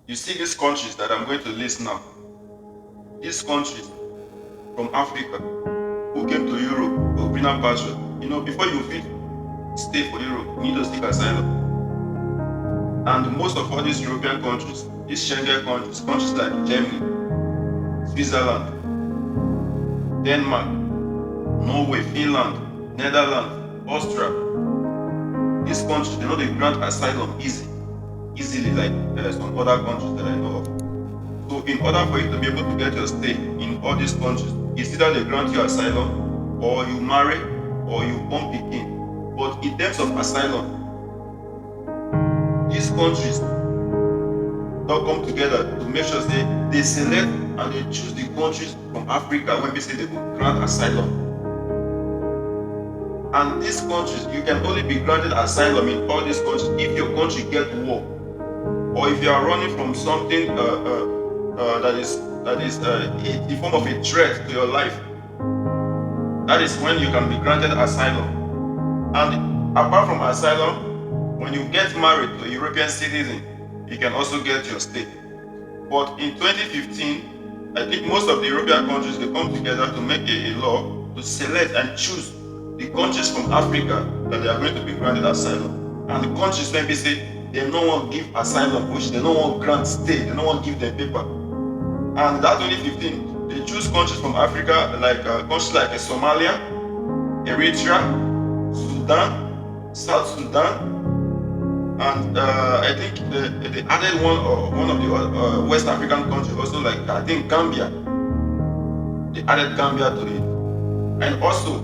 You see these countries that I'm going to list now. These countries from Africa who came to Europe, Burkina Faso. Before you fit stay for Europe, you need to seek asylum. And most of all these European countries, these Schengen countries, countries like Germany, Switzerland, Denmark, Norway, Finland, Netherlands, Austria, these countries, they grant asylum easily like some other countries that I know of. So in order for you to be able to get your stay in all these countries, it's either they grant you asylum, or you marry, or you born pikin. But in terms of asylum, these countries don't come together to make sure they select and they choose the countries from Africa when they say they will grant asylum. And these countries, you can only be granted asylum in all these countries if your country gets war, or if you are running from something that is the form of a threat to your life. That is when you can be granted asylum. And apart from asylum, when you get married to a European citizen, you can also get your stay. But in 2015, I think most of the European countries, they come together to make a law to select and choose the countries from Africa that they are going to be granted asylum. And the countries maybe say they no one give asylum, which they no one grant stay, they no one give them paper. And that 2015, they choose countries from Africa, like countries like Somalia, Eritrea, Sudan, South Sudan, and I think they added one of the West African countries also, like I think Gambia. They added Gambia to it, and also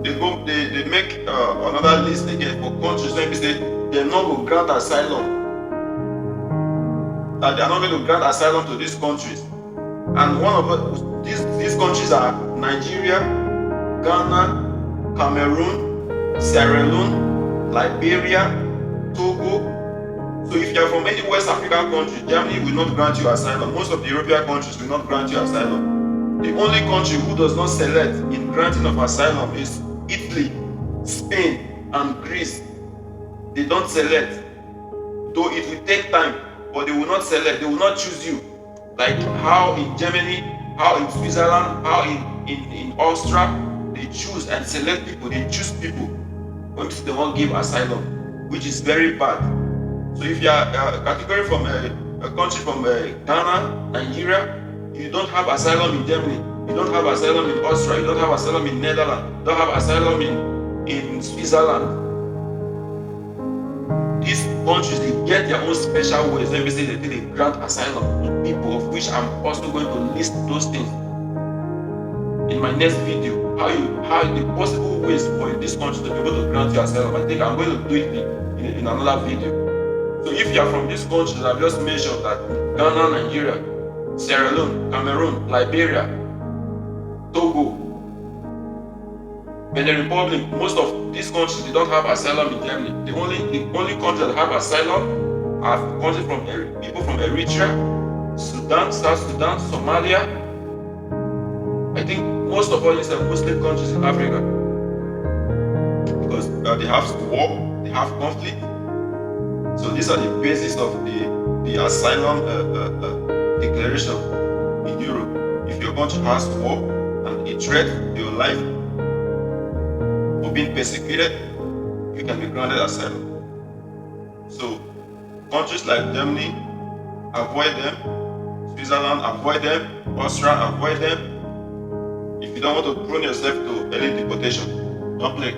they make another list again for countries where they say they're not going to grant asylum. That they are not going to grant asylum to these countries, and one of these countries are Nigeria, Ghana, Cameroon, Sierra Leone, Liberia, Togo. So if you are from any West African country, Germany will not grant you asylum. Most of the European countries will not grant you asylum. The only country who does not select in granting of asylum is Italy, Spain, and Greece. They don't select, though it will take time, but they will not select. They will not choose you, like how in Germany, how in Switzerland, how in Austria, they choose and select people. They choose people when they won't give asylum, which is very bad. So if you are a category from a country from Ghana, Nigeria, you don't have asylum in Germany, you don't have asylum in Austria, you don't have asylum in Netherlands, you don't have asylum in Switzerland. These countries, they get their own special ways. Let me say they grant asylum to people, of which I'm also going to list those things in my next video. How the possible ways for this country to be able to grant you asylum. I think I'm going to do it in another video. So if you are from these countries I've just mentioned, that Ghana, Nigeria, Sierra Leone, Cameroon, Liberia, Togo, Benin Republic, most of these countries, they don't have asylum in Germany. The only countries that have asylum are countries from people from Eritrea, Sudan, South Sudan, Somalia. I think most of all these are Muslim countries in Africa, because they have war, they have conflict. So these are the basis of the asylum declaration in Europe. If your country has war and a threat to your life, or being persecuted, you can be granted asylum. So countries like Germany, avoid them. Switzerland, avoid them. Austria, avoid them. If you don't want to prone yourself to early deportation, don't play.